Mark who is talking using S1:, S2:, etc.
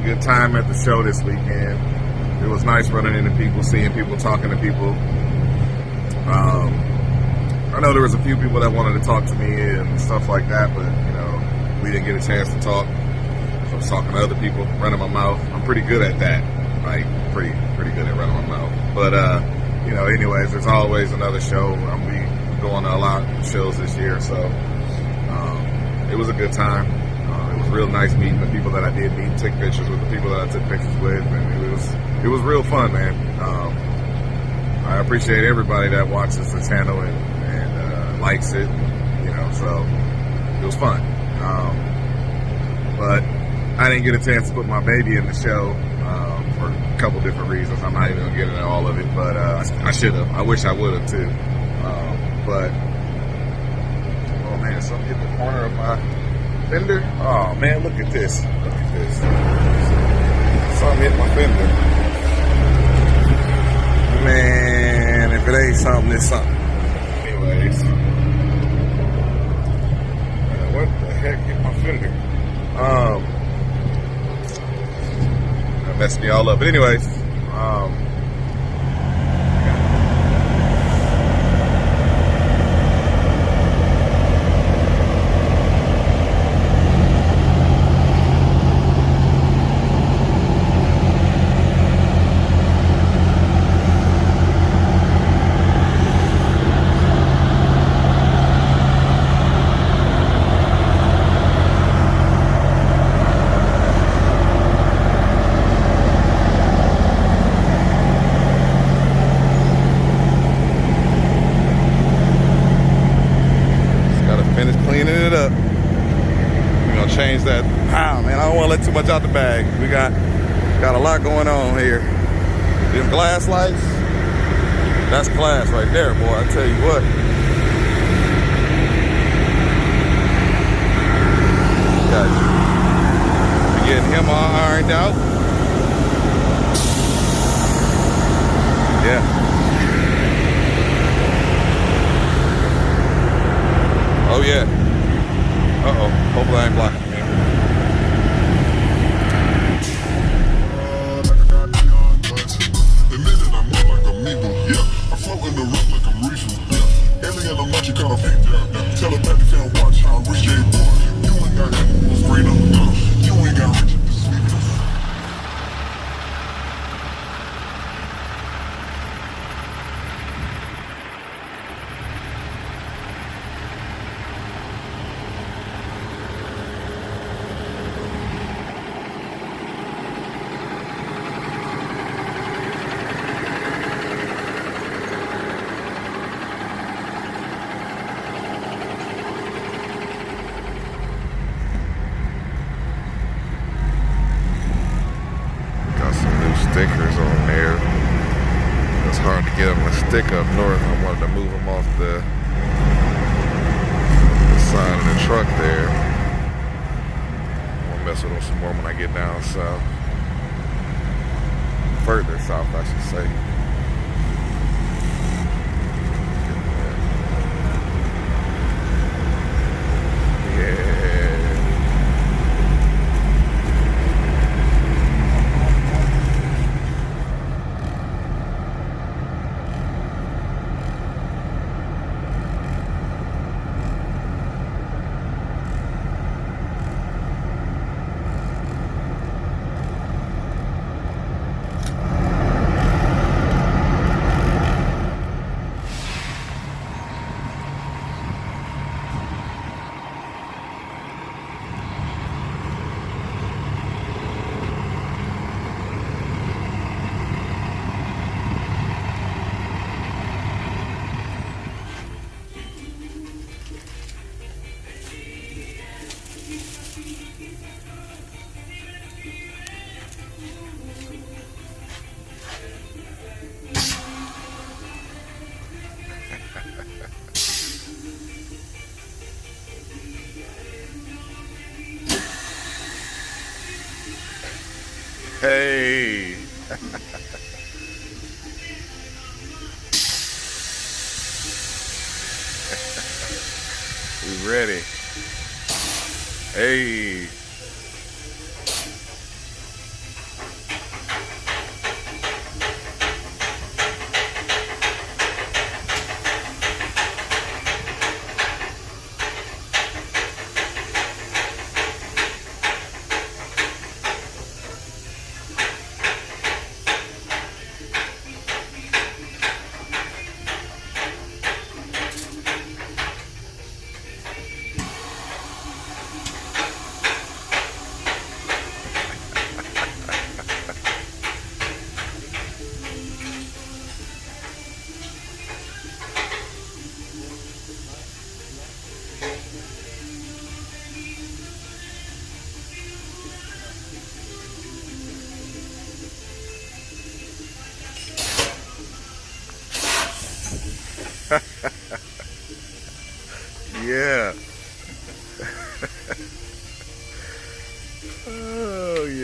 S1: good time at the show this weekend. It was nice running into people, seeing people, talking to people. I know there was a few people that wanted to talk to me and stuff like that, but we didn't get a chance to talk. So I was talking to other people, running my mouth. I'm pretty good at that, like pretty good at running my mouth. But anyways, there's always another show. I'm be going to a lot of shows this year, so it was a good time. It was real nice meeting the people that I did meet, take pictures with the people that I took pictures with, and it was real fun, man. I appreciate everybody that watches the channel and likes it, so it was fun. But I didn't get a chance to put my baby in the show for a couple different reasons. I'm not even gonna get into all of it, but I should have. I wish I would have too. But oh man, something hit the corner of my fender. Oh man, look at this. Look at this. Something hit my fender. Man, if it ain't something, it's something. Anyways, what the heck hit my fender? That messed me all up. But anyways, cleaning it up. We're gonna change that. Man, I don't want to let too much out the bag. We got a lot going on here. Them glass lights, that's class right there, boy. I tell you what. Got getting him all ironed out. Yeah. Oh yeah. Uh-oh. Hopefully I ain't blocking me.
S2: Admitted I'm not like amigo. Yeah. I float in the rock like I'm reaching. Yeah. Alien, I'm not your kind of thing. Yeah. Telepathic, can't watch how I reach your boy. You ain't got freedom. You ain't got riches.
S1: Stickers on there. It's hard to get them to stick up north. I wanted to move them off the side of the truck there. I'll mess with them some more when I get down south. Further south, I should say. Hey. We ready. Hey. Oh, yeah.